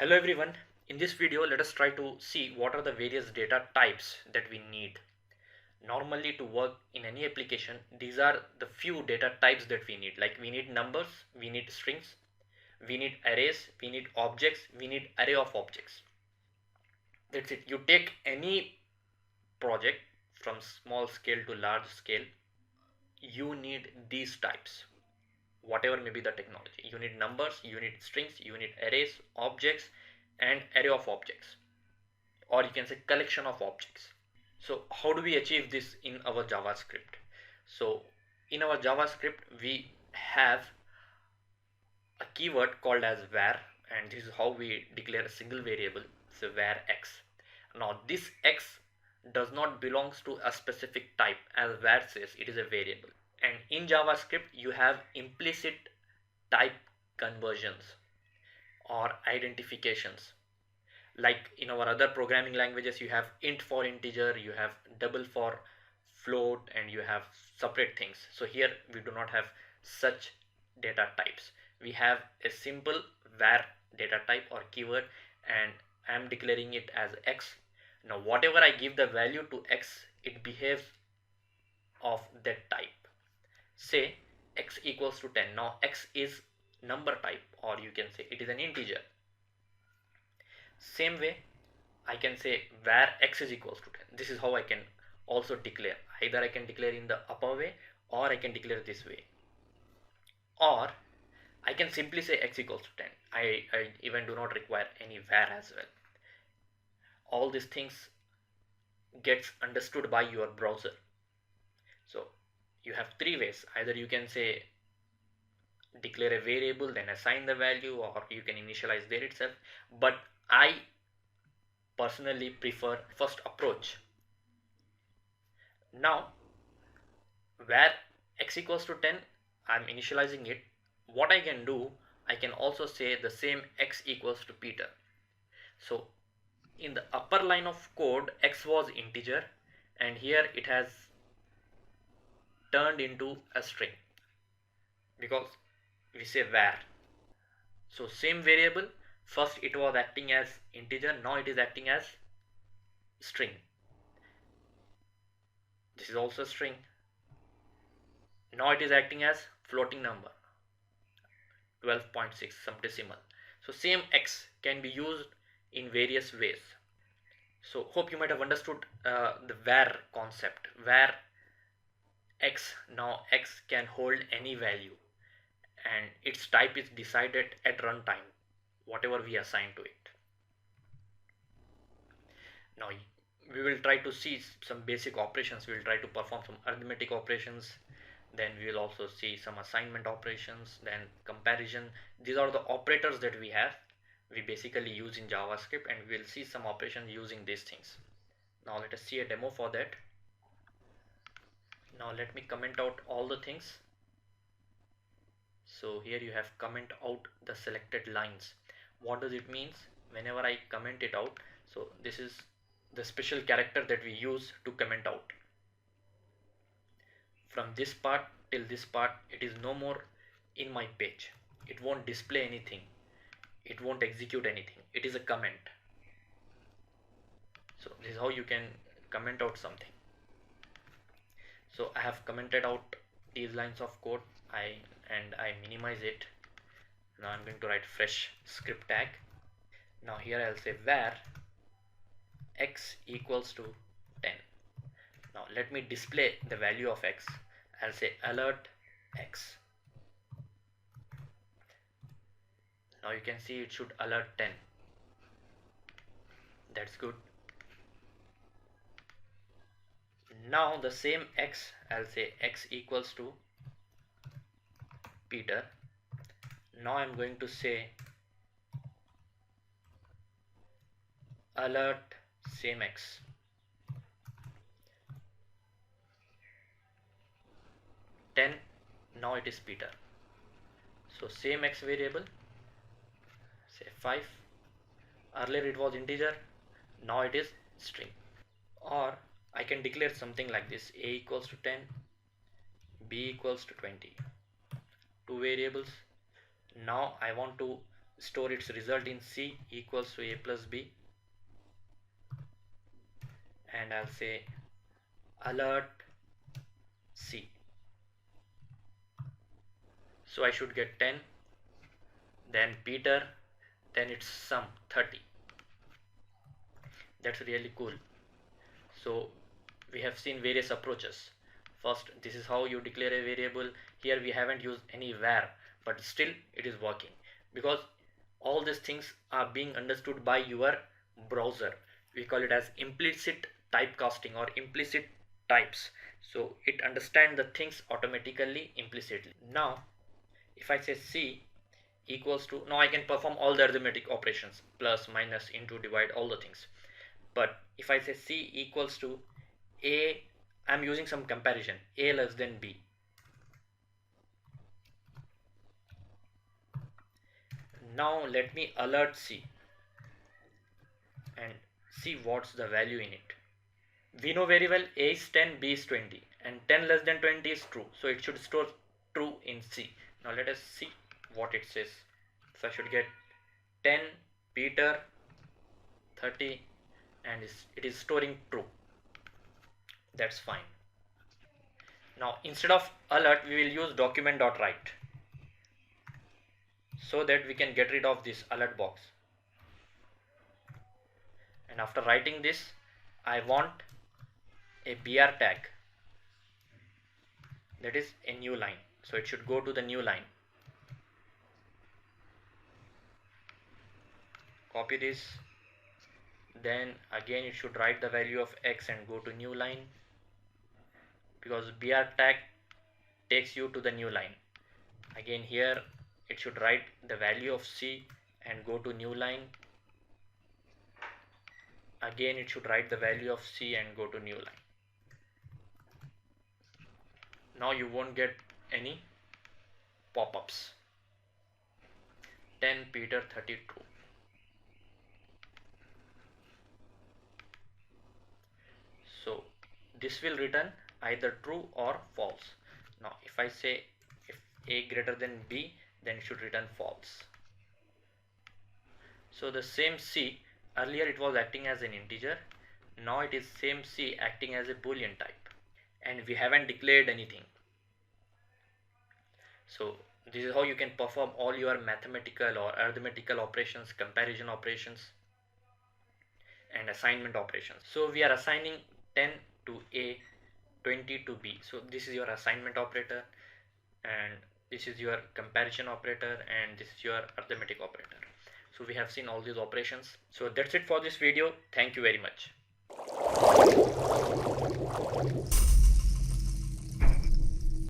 Hello everyone. In this video, let us try to see what are the various data types that we need. Normally to work in any application, these are the few data types that we need. Like we need numbers, we need strings, we need arrays, we need objects, we need array of objects. That's it. You take any project from small scale to large scale, you need these types. Whatever may be the technology, you need numbers, you need strings, you need arrays, objects, and array of objects, or you can say collection of objects. So how do we achieve this in our JavaScript? So in our JavaScript we have a keyword called as var, and this is how we declare a single variable. So var x. Now this x does not belongs to a specific type, as var says it is a variable. And in JavaScript you have implicit type conversions or identifications. Like in our other programming languages, you have int for integer, you have double for float, and you have separate things. So here we do not have such data types. We have a simple var data type or keyword, and I am declaring it as x. Now whatever I give the value to x, it behaves of that type. Say x equals to 10. Now x is number type, or you can say it is an integer. Same way I can say var x is equals to 10. This is how I can also declare. Either I can declare in the upper way, or I can declare this way, or I can simply say x equals to 10. I even do not require any var as well. All these things gets understood by your browser. So you have three ways. Either you can say declare a variable, then assign the value, or you can initialize there itself. But I personally prefer first approach. Now where x equals to 10, I'm initializing it. What I can do, I can also say the same x equals to Peter. So in the upper line of code, x was integer, and here it has turned into a string because we say var. So same variable, first it was acting as integer, now it is acting as string. This is also a string. Now it is acting as floating number, 12.6, some decimal. So same x can be used in various ways. So hope you might have understood the var concept. Var x, now x can hold any value, and its type is decided at runtime, whatever we assign to it. Now we will try to see some basic operations. We will try to perform some arithmetic operations, then we will also see some assignment operations, then comparison. These are the operators that we basically use in JavaScript, and we will see some operations using these things. Now let us see a demo for that. Now let me comment out all the things. So here you have comment out the selected lines. What does it means? Whenever I comment it out, so this is the special character that we use to comment out. From this part till this part, it is no more in my page. It won't display anything, it won't execute anything. It is a comment. So this is how you can comment out something. So I have commented out these lines of code, I minimize it. Now I'm going to write fresh script tag. Now here I'll say var x equals to 10. Now let me display the value of x. I'll say alert x. Now you can see it should alert 10. That's good. Now the same x, I'll say x equals to Peter. Now I'm going to say alert same x. Now it is Peter. So same x variable, say 5. Earlier it was integer, now it is string. Or I can declare something like this: a equals to 10, b equals to 20. Two variables. Now I want to store its result in C equals to A plus B, and I'll say alert C. So I should get 10, then Peter, then its sum 30. That's really cool. So we have seen various approaches. First, this is how you declare a variable. Here we haven't used any var, but still it is working because all these things are being understood by your browser. We call it as implicit typecasting or implicit types. So it understands the things automatically implicitly. Now if I say C equals to, now I can perform all the arithmetic operations, plus, minus, into, divide, all the things. But if I say C equals to A, I'm using some comparison, A less than B. Now let me alert C and see what's the value in it. We know very well A is 10, B is 20, and 10 less than 20 is true, so it should store true in C. Now let us see what it says. So I should get 10, Peter, 30, and it is storing true. That's fine. Now instead of alert, we will use document.write so that we can get rid of this alert box. And after writing this, I want a br tag, that is a new line, so it should go to the new line. Copy this, then again it should write the value of x and go to new line, because br tag takes you to the new line. Again here it should write the value of C and go to new line. Again it should write the value of C and go to new line. Now you won't get any pop-ups. 10, Peter, 30, true. So this will return either true or false. Now if I say if A greater than B, then it should return false. So the same C, earlier it was acting as an integer, now it is same C acting as a boolean type, and we haven't declared anything. So this is how you can perform all your mathematical or arithmetical operations, comparison operations, and assignment operations. So we are assigning 10 to A, 20 to B. So this is your assignment operator, and this is your comparison operator, and this is your arithmetic operator. So we have seen all these operations. So that's it for this video. Thank you very much.